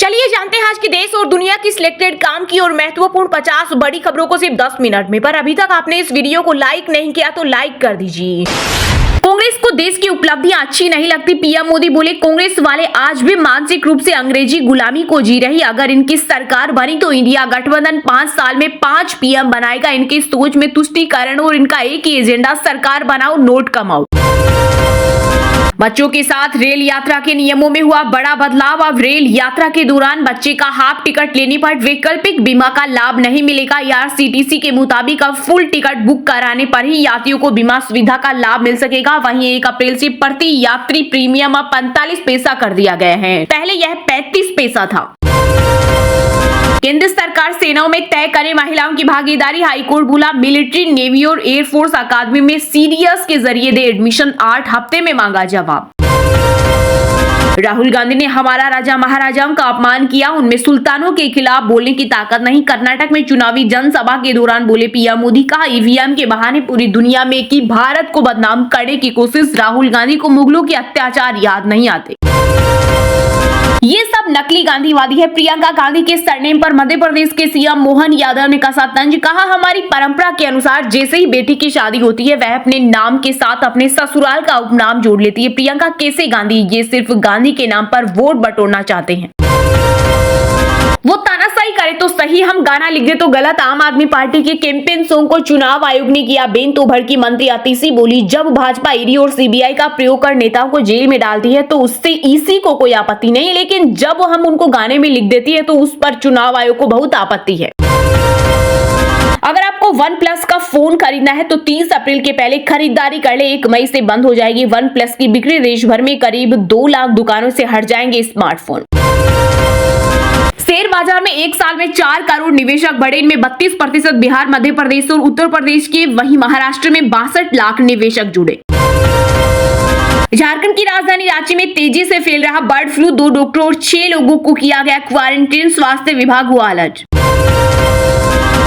चलिए जानते हैं आज के देश और दुनिया की सिलेक्टेड काम की और महत्वपूर्ण 50 बड़ी खबरों को सिर्फ 10 मिनट में। पर अभी तक आपने इस वीडियो को लाइक नहीं किया तो लाइक कर दीजिए। कांग्रेस को देश की उपलब्धियां अच्छी नहीं लगती, पीएम मोदी बोले कांग्रेस वाले आज भी मानसिक रूप से अंग्रेजी गुलामी को जी रही। अगर इनकी सरकार बनी तो इंडिया गठबंधन 5 साल में 5 पीएम बनाएगा। इनकी सोच में तुष्टीकरण और इनका एक ही एजेंडा, सरकार बनाओ नोट कमाओ। बच्चों के साथ रेल यात्रा के नियमों में हुआ बड़ा बदलाव। अब रेल यात्रा के दौरान बच्चे का हाफ टिकट लेने पर वैकल्पिक बीमा का लाभ नहीं मिलेगा। आईआरसीटीसी के मुताबिक अब फुल टिकट बुक कराने पर ही यात्रियों को बीमा सुविधा का लाभ मिल सकेगा। वहीं 1 अप्रैल से प्रति यात्री प्रीमियम अब 45 पैसा कर दिया गया है, पहले यह 35 पैसा था। केंद्र सरकार सेनाओं में तय करे महिलाओं की भागीदारी, हाईकोर्ट बोला मिलिट्री, नेवी और एयरफोर्स अकादमी में सीडीएस के जरिए दे एडमिशन, 8 हफ्ते में मांगा जवाब। राहुल गांधी ने हमारा राजा महाराजाओं का अपमान किया, उनमें सुल्तानों के खिलाफ बोलने की ताकत नहीं। कर्नाटक में चुनावी जनसभा के दौरान बोले पीएम मोदी, कहा ईवीएम के बहाने पूरी दुनिया में की भारत को बदनाम करने की कोशिश। राहुल गांधी को मुगलों के अत्याचार याद नहीं आते, ये सब नकली गांधीवादी है। प्रियंका गांधी के सरनेम पर मध्य प्रदेश के सीएम मोहन यादव ने कसा तंज, कहा हमारी परंपरा के अनुसार जैसे ही बेटी की शादी होती है वह अपने नाम के साथ अपने ससुराल का उपनाम जोड़ लेती है। प्रियंका कैसे गांधी, ये सिर्फ गांधी के नाम पर वोट बटोरना चाहते हैं। वो तानाशाही करे तो सही, हम गाना लिख दे तो गलत। आम आदमी पार्टी के कैंपेन सॉन्ग को चुनाव आयोग ने किया बैन, तो भड़की मंत्री अतिशी बोली जब भाजपा ईडी और सीबीआई का प्रयोग कर नेताओं को जेल में डालती है तो उससे ईसी को कोई आपत्ति नहीं, लेकिन जब हम उनको गाने में लिख देती है तो उस पर चुनाव आयोग को बहुत आपत्ति है। अगर आपको OnePlus का फोन खरीदना है तो 30 अप्रैल के पहले खरीदारी कर ले, 1 मई से बंद हो जाएगी OnePlus की बिक्री। देश भर में करीब 2 लाख दुकानों से हट जाएंगे स्मार्टफोन। शेयर बाजार में 1 साल में 4 करोड़ निवेशक बढ़े, इनमें 32% बिहार, मध्य प्रदेश और उत्तर प्रदेश के, वहीं महाराष्ट्र में 62 लाख निवेशक जुड़े। झारखंड की राजधानी रांची में तेजी से फैल रहा बर्ड फ्लू, 2 डॉक्टर और 6 लोगों को किया गया क्वारंटीन, स्वास्थ्य विभाग हुआ अलर्ट।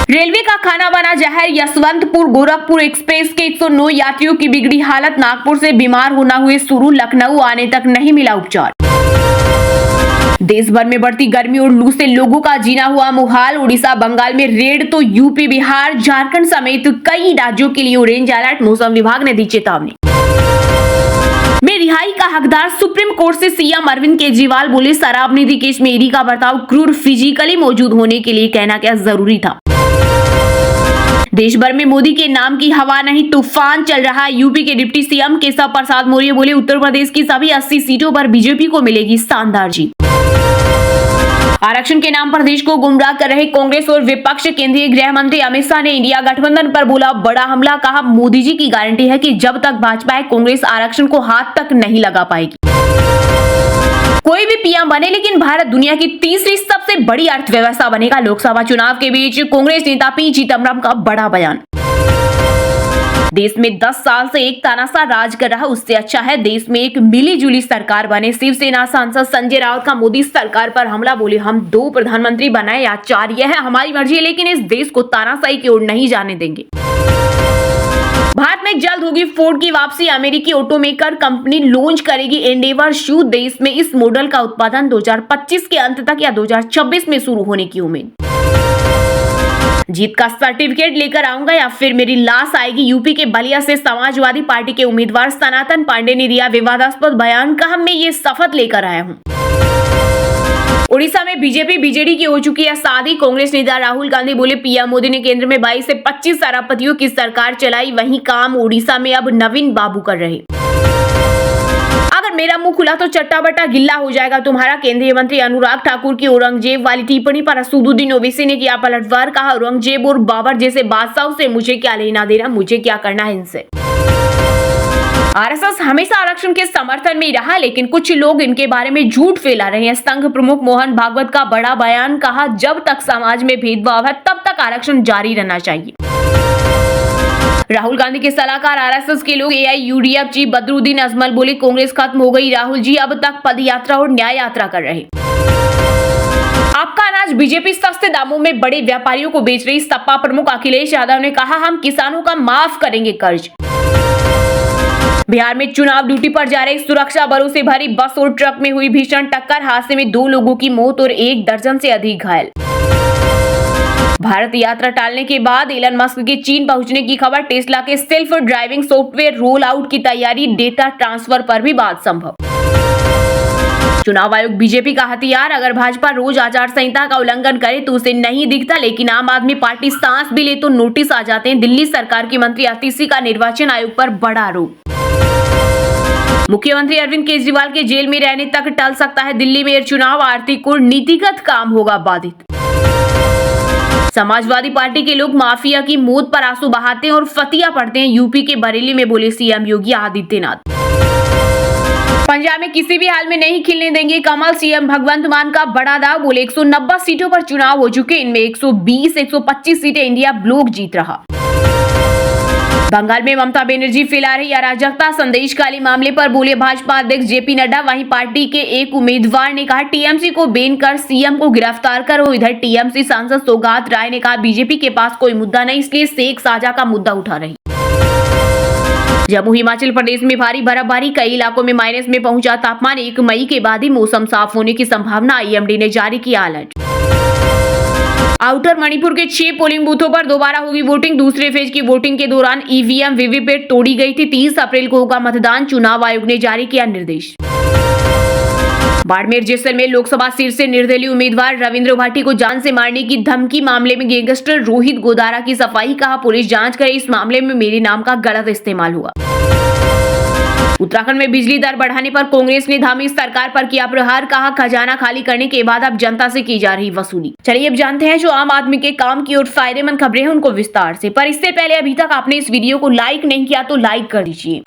रेलवे का खाना बना जहर, यशवंतपुर गोरखपुर एक्सप्रेस के 109 यात्रियों की बिगड़ी हालत, नागपुर से बीमार होना हुए शुरू, लखनऊ आने तक नहीं मिला उपचार। देश भर में बढ़ती गर्मी और लू से लोगों का जीना हुआ मुहाल, उड़ीसा बंगाल में रेड तो यूपी बिहार झारखंड समेत कई राज्यों के लिए ऑरेंज अलर्ट, मौसम विभाग ने दी चेतावनी। में रिहाई का हकदार, सुप्रीम कोर्ट से सीएम अरविंद केजरीवाल बोले शराब निधि केस में ईडी का बर्ताव क्रूर, फिजिकली मौजूद होने के लिए कहना क्या जरूरी था। देश भर में मोदी के नाम की हवा नहीं तूफान चल रहा है। यूपी के डिप्टी सीएम केशव प्रसाद मौर्य बोले उत्तर प्रदेश की सभी 80 सीटों पर बीजेपी को मिलेगी शानदार जीत। आरक्षण के नाम पर देश को गुमराह कर रहे कांग्रेस और विपक्ष, केंद्रीय गृह मंत्री अमित शाह ने इंडिया गठबंधन पर बोला बड़ा हमला, कहा मोदी जी की गारंटी है कि जब तक भाजपा है कांग्रेस आरक्षण को हाथ तक नहीं लगा पाएगी। कोई भी पीएम बने लेकिन भारत दुनिया की तीसरी सबसे बड़ी अर्थव्यवस्था बनेगा। लोकसभा चुनाव के बीच कांग्रेस नेता पी चिदम्बरम का बड़ा बयान। देश में 10 साल से एक तानाशाह राज कर रहा, उससे अच्छा है देश में एक मिलीजुली सरकार बने। शिवसेना सांसद संजय राउत का मोदी सरकार पर हमला, बोले हम 2 प्रधानमंत्री बनाए या 4 यह है हमारी मर्जी, लेकिन इस देश को तानाशाही की ओर नहीं जाने देंगे। भारत में जल्द होगी फोर्ड की वापसी, अमेरिकी ऑटोमेकर कंपनी लॉन्च करेगी एंडेवर शू। देश में इस मॉडल का उत्पादन 2025 के अंत तक या 2026 में शुरू होने की उम्मीद। जीत का सर्टिफिकेट लेकर आऊंगा या फिर मेरी लाश आएगी, यूपी के बलिया से समाजवादी पार्टी के उम्मीदवार सनातन पांडे ने दिया विवादास्पद बयान, कहा मैं ये शपथ लेकर आया हूं। उड़ीसा में बीजेपी बीजेडी की हो चुकी है शादी, कांग्रेस नेता राहुल गांधी बोले पीएम मोदी ने केंद्र में 22 से 25 अरबपतियों की सरकार चलाई, वही काम उड़ीसा में अब नवीन बाबू कर रहे। अगर मेरा मुंह खुला तो चट्टा बट्टा गिल्ला हो जाएगा तुम्हारा, केंद्रीय मंत्री अनुराग ठाकुर की औरंगजेब वाली टिप्पणी पर असदुद्दीन ओवैसी ने किया पलटवार, कहा औरंगजेब और बाबर जैसे बादशाहों से मुझे क्या लेना देना, मुझे क्या करना है इनसे। आरएसएस हमेशा आरक्षण के समर्थन में रहा, लेकिन कुछ लोग इनके बारे में झूठ फैला रहे हैं। संघ प्रमुख मोहन भागवत का बड़ा बयान, कहा जब तक समाज में भेदभाव है तब तक आरक्षण जारी रहना चाहिए। राहुल गांधी के सलाहकार आरएसएस के लोग एआईयूडीएफ चीफ बदरुद्दीन अजमल बोले कांग्रेस खत्म हो गई, राहुल जी अब तक पद यात्रा और न्याय यात्रा कर रहे। आपका अनाज बीजेपी सस्ते दामों में बड़े व्यापारियों को बेच रही, सपा प्रमुख अखिलेश यादव ने कहा हम किसानों का माफ करेंगे कर्ज। बिहार में चुनाव ड्यूटी पर जा रहे सुरक्षा बलों से भरी बस और ट्रक में हुई भीषण टक्कर। हादसे में 2 लोगों की मौत और 1 दर्जन से अधिक घायल। भारत यात्रा टालने के बाद एलन मस्क के चीन पहुंचने की खबर। टेस्ला के self driving software roll out की तैयारी। डेटा ट्रांसफर पर भी बात संभव। चुनाव आयोग बीजेपी का हथियार। अगर भाजपा रोज आचार संहिता का उल्लंघन करे तो उसे नहीं दिखता, लेकिन आम आदमी पार्टी सांस भी ले तो नोटिस आ जाते हैं। दिल्ली सरकार की मंत्री आतिशी का निर्वाचन आयोग पर बड़ा आरोप। मुख्यमंत्री अरविंद केजरीवाल के जेल में रहने तक टल सकता है दिल्ली में चुनाव। आर्थिक और नीतिगत काम होगा बाधित। समाजवादी पार्टी के लोग माफिया की मौत पर आंसू बहाते हैं और फतिया पढ़ते हैं। यूपी के बरेली में बोले सीएम योगी आदित्यनाथ। पंजाब में किसी भी हाल में नहीं खिलने देंगे कमल। सीएम भगवंत मान का बड़ा दाव। बोले 190 सीटों पर चुनाव हो चुके, इनमें 120-125 सीटें इंडिया ब्लॉक जीत रहा। बंगाल में ममता बनर्जी फैला रही अराजकता। संदेशखाली मामले पर बोले भाजपा अध्यक्ष जेपी नड्डा। वहीं पार्टी के एक उम्मीदवार ने कहा टीएमसी को बैन कर सीएम को गिरफ्तार करो। इधर टीएमसी सांसद सौगात राय ने कहा बीजेपी के पास कोई मुद्दा नहीं, इसलिए शेख शाहजहां का मुद्दा उठा रही। जम्मू हिमाचल प्रदेश में भारी बर्फबारी। कई इलाकों में माइनस में पहुंचा तापमान। 1 मई के बाद ही मौसम साफ होने की संभावना। आईएमडी ने जारी किया अलर्ट। आउटर मणिपुर के 6 पोलिंग बूथों पर दोबारा होगी वोटिंग। दूसरे फेज की वोटिंग के दौरान ईवीएम वीवीपैट तोड़ी गई थी। 30 अप्रैल को होगा मतदान। चुनाव आयोग ने जारी किया निर्देश। बाड़मेर जैसलमेर लोकसभा सीट से निर्दलीय उम्मीदवार रविंद्र भाटी को जान से मारने की धमकी मामले में गैंगस्टर रोहित गोदारा की सफाई। कहा पुलिस जांच करे, इस मामले में मेरे नाम का गलत इस्तेमाल हुआ। उत्तराखंड में बिजली दर बढ़ाने पर कांग्रेस ने धामी सरकार पर किया प्रहार। कहा खजाना खाली करने के बाद अब जनता से की जा रही वसूली। चलिए अब जानते हैं जो आम आदमी के काम की और फायदेमंद खबरें हैं उनको विस्तार से। पर इससे पहले अभी तक आपने इस वीडियो को लाइक नहीं किया तो लाइक कर दीजिए।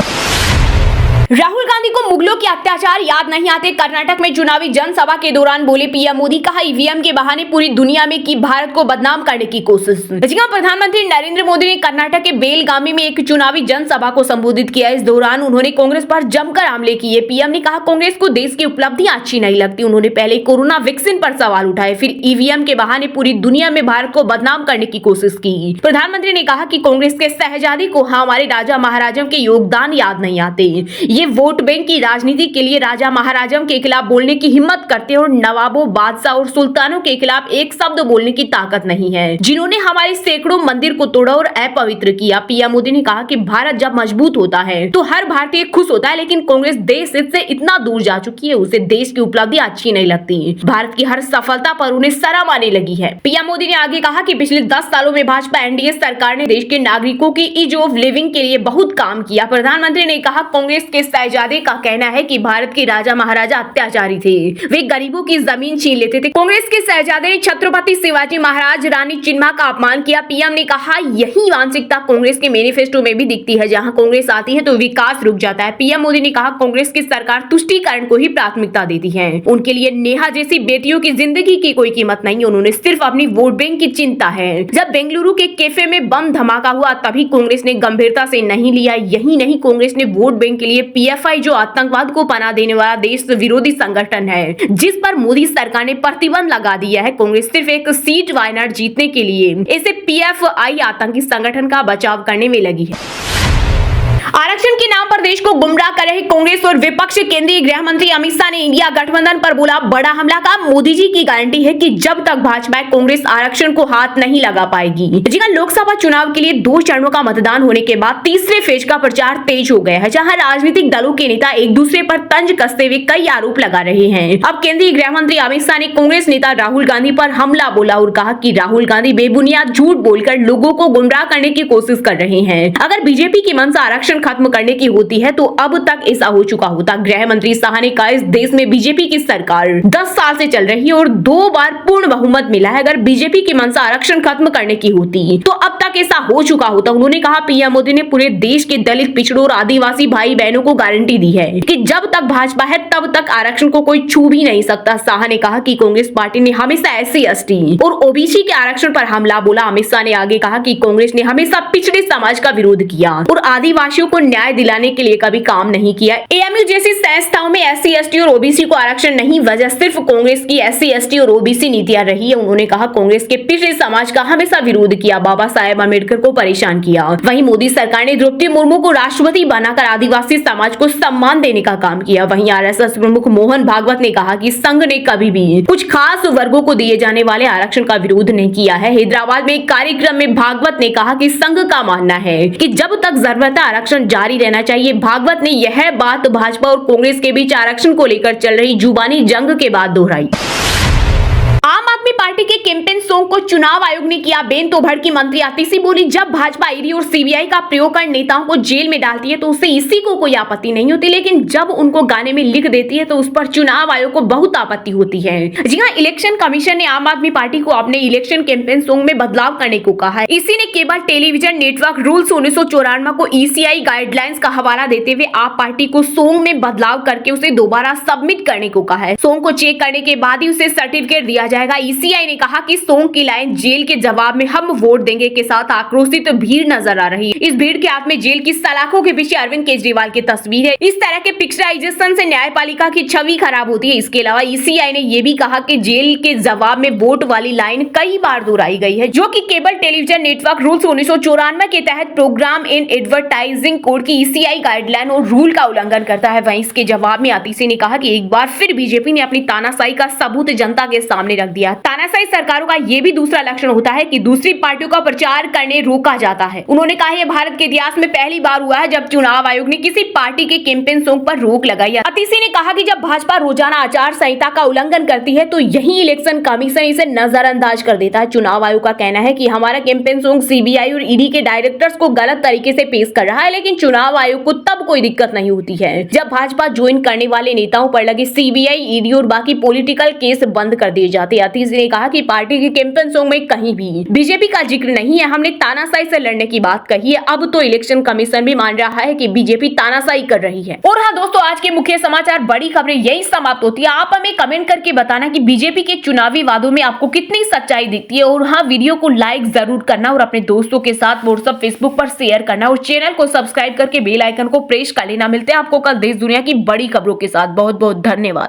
राहुल गांधी को मुगलों के अत्याचार याद नहीं आते। कर्नाटक में चुनावी जनसभा के दौरान बोले पीएम मोदी। कहा ईवीएम के बहाने पूरी दुनिया में की भारत को बदनाम करने की कोशिश। प्रधानमंत्री नरेंद्र मोदी ने कर्नाटक के बेलगामी में एक चुनावी जनसभा को संबोधित किया। इस दौरान उन्होंने कांग्रेस पर जमकर हमले किए। पीएम ने कहा कांग्रेस को देश की उपलब्धियां अच्छी नहीं लगती। उन्होंने पहले कोरोना वैक्सीन पर सवाल उठाए, फिर ईवीएम के बहाने पूरी दुनिया में भारत को बदनाम करने की कोशिश की। प्रधानमंत्री ने कहा कि कांग्रेस के शहजादी को हमारे राजा महाराजाओं के योगदान याद नहीं आते। ये वोट बैंक की राजनीति के लिए राजा महाराजाओं के खिलाफ बोलने की हिम्मत करते हैं और नवाबों, बादशाह और सुल्तानों के खिलाफ एक शब्द बोलने की ताकत नहीं है, जिन्होंने हमारे सैकड़ों मंदिर को तोड़ा और अपवित्र किया। पीएम मोदी ने कहा कि भारत जब मजबूत होता है तो हर भारतीय खुश होता है, लेकिन कांग्रेस देश से इतना दूर जा चुकी है, उसे देश की उपलब्धियां अच्छी नहीं लगती। भारत की हर सफलता पर उन्हें शर्म आने लगी है। पीएम मोदी ने आगे कहा कि पिछले 10 सालों में भाजपा एनडीए सरकार ने देश के नागरिकों की ईज ऑफ लिविंग के लिए बहुत काम किया। प्रधानमंत्री ने कहा कांग्रेस के शहजादे का कहना है कि भारत के राजा महाराजा अत्याचारी थे, वे गरीबों की जमीन छीन लेते थे। कांग्रेस के शहजादे ने छत्रपति शिवाजी महाराज, रानी चिन्मा का अपमान किया। पीएम ने कहा यही मानसिकता कांग्रेस के मैनिफेस्टो में भी दिखती है, जहां कांग्रेस आती है तो विकास रुक जाता है। पीएम मोदी ने कहा कांग्रेस की सरकार तुष्टीकरण को ही प्राथमिकता देती है, उनके लिए नेहा जैसी बेटियों की जिंदगी की कोई कीमत नहीं, उन्होंने सिर्फ अपनी वोट बैंक की चिंता है। जब बेंगलुरु के कैफे में बम धमाका हुआ तभी कांग्रेस ने गंभीरता से नहीं लिया। यही नहीं, कांग्रेस ने वोट बैंक के लिए पीएफआई जो आतंकवाद को पनाह देने वाला देश विरोधी संगठन है, जिस पर मोदी सरकार ने प्रतिबंध लगा दिया है। कांग्रेस सिर्फ एक सीट वायनाड जीतने के लिए इसे पीएफआई आतंकी संगठन का बचाव करने में लगी है। आरक्षण के नाम पर देश को गुमराह कर रहे कांग्रेस और विपक्ष। केंद्रीय गृह मंत्री अमित शाह ने इंडिया गठबंधन पर बोला बड़ा हमला। का मोदी जी की गारंटी है कि जब तक भाजपा कांग्रेस आरक्षण को हाथ नहीं लगा पाएगी। लोकसभा चुनाव के लिए 2 चरणों का मतदान होने के बाद तीसरे फेज का प्रचार तेज हो गया है, जहां राजनीतिक दलों के नेता एक दूसरे पर तंज कसते हुए कई आरोप लगा रहे हैं। अब केंद्रीय गृह मंत्री अमित शाह ने कांग्रेस नेता राहुल गांधी पर हमला बोला और कहा कि राहुल गांधी बेबुनियाद झूठ बोलकर लोगों को गुमराह करने की कोशिश कर रहे हैं। अगर बीजेपी की मंशा आरक्षण खत्म करने की होती है तो अब तक ऐसा हो चुका होता। गृह मंत्री शाह ने कहा इस देश में बीजेपी की सरकार 10 साल से चल रही है और 2 बार पूर्ण बहुमत मिला है। अगर बीजेपी की मंशा आरक्षण खत्म करने की होती तो अब तक ऐसा हो चुका होता। उन्होंने कहा पीएम मोदी ने पूरे देश के दलित, पिछड़ों और आदिवासी भाई बहनों को गारंटी दी है कि जब तक भाजपा है तब तक आरक्षण को कोई छू भी नहीं सकता। शाह ने कहा कि कांग्रेस पार्टी ने हमेशा SC, ST और ओबीसी के आरक्षण पर हमला बोला। अमित शाह ने आगे कहा कि कांग्रेस ने हमेशा पिछड़े समाज का विरोध किया और आदिवासियों को न्याय दिलाने के लिए कभी काम नहीं किया। एएमयू जैसी संस्थाओं में SC ST और OBC को आरक्षण नहीं, वजह सिर्फ कांग्रेस की SC ST और OBC नीतियां रही है। उन्होंने कहा कांग्रेस के पिछड़े समाज का हमेशा विरोध किया, बाबा साहेब अम्बेडकर को परेशान किया। वहीं मोदी सरकार ने द्रौपदी मुर्मू को राष्ट्रपति बनाकर आदिवासी समाज को सम्मान देने का काम किया। वहीं RSS प्रमुख मोहन भागवत ने कहा कि संघ ने कभी भी कुछ खास वर्गों को दिए जाने वाले आरक्षण का विरोध नहीं किया है। हैदराबाद में एक कार्यक्रम में भागवत ने कहा कि संघ का मानना है कि जब तक जरूरत है आरक्षण जारी रहना चाहिए। भागवत ने यह बात भाजपा और कांग्रेस के बीच आरक्षण को लेकर चल रही जुबानी जंग के बाद दोहराई। आम आदमी पार्टी के कैंपेन सॉन्ग को चुनाव आयोग ने किया बैन, तो भड़की मंत्री आतिशी बोली, जब भाजपा ईडी और सीबीआई का प्रयोग कर नेताओं को जेल में डालती है तो उससे इसी को कोई आपत्ति नहीं होती, लेकिन जब उनको गाने में लिख देती है तो उस पर चुनाव आयोग को बहुत आपत्ति होती है। जी हां, इलेक्शन कमीशन ने आम आदमी पार्टी को अपने इलेक्शन कैंपेन सॉन्ग में बदलाव करने को कहा है। इसी ने केबल टेलीविजन नेटवर्क रूल्स 1994 को ECI गाइडलाइंस का हवाला देते हुए आप पार्टी को सॉन्ग में बदलाव करके उसे दोबारा सबमिट करने को कहा है। सॉन्ग को चेक करने के बाद ही उसे सर्टिफिकेट दिया जाएगा। ECI ने कहा कि सॉन्ग की लाइन जेल के जवाब में हम वोट देंगे के साथ आक्रोशित भीड़ नजर आ रही है। इस भीड़ के हाथ में जेल की सलाखों के पीछे अरविंद केजरीवाल की तस्वीर है। इस तरह के पिक्चराइजेशन से न्यायपालिका की छवि खराब होती है। इसके अलावा ECI ने यह भी कहा कि जेल के जवाब में वोट वाली लाइन कई बार दोहराई गई है, जो कि केबल टेलीविजन नेटवर्क रूल्स 1994 के तहत प्रोग्राम इन एडवर्टाइजिंग कोड की ECI गाइडलाइन और रूल का उल्लंघन करता है। वहीं इसके जवाब में आतिशी ने कहा कि एक बार फिर बीजेपी ने अपनी तानाशाही का सबूत जनता के सामने रख दिया। तानाशाही सरकारों का यह भी दूसरा लक्षण होता है कि दूसरी पार्टियों का प्रचार करने रोका जाता है। उन्होंने कहा यह भारत के इतिहास में पहली बार हुआ है जब चुनाव आयोग ने किसी पार्टी के कैंपेन सॉन्ग पर रोक लगाई है। आतिशी ने कहा कि जब भाजपा रोजाना आचार संहिता का उल्लंघन करती है तो यही इलेक्शन कमीशन इसे नजरअंदाज कर देता है। चुनाव आयोग का कहना है कि हमारा कैंपेन सॉन्ग CBI और ED के डायरेक्टर्स को गलत तरीके से पेश कर रहा है, लेकिन चुनाव आयोग को तब कोई दिक्कत नहीं होती है जब भाजपा ज्वाइन करने वाले नेताओं पर लगे CBI, ED और बाकी पॉलिटिकल केस बंद कर दिए जाते। आतिशी ने कहा कि पार्टी के कैंपेन सॉन्ग में कहीं भी बीजेपी का जिक्र नहीं है। हमने तानाशाही से लड़ने की बात कही है, अब तो इलेक्शन कमीशन भी मान रहा है कि बीजेपी तानाशाही कर रही है। और हाँ दोस्तों, आज के मुख्य समाचार बड़ी खबरें यही समाप्त होती है। आप हमें कमेंट करके बताना कि बीजेपी के चुनावी वादों में आपको कितनी सच्चाई दिखती है। और हाँ, वीडियो को लाइक जरूर करना और अपने दोस्तों के साथ व्हाट्सएप, फेसबुक पर शेयर करना और चैनल को सब्सक्राइब करके बेल आइकन को प्रेस कर लेना। मिलते हैं आपको कल देश दुनिया की बड़ी खबरों के साथ। बहुत बहुत धन्यवाद।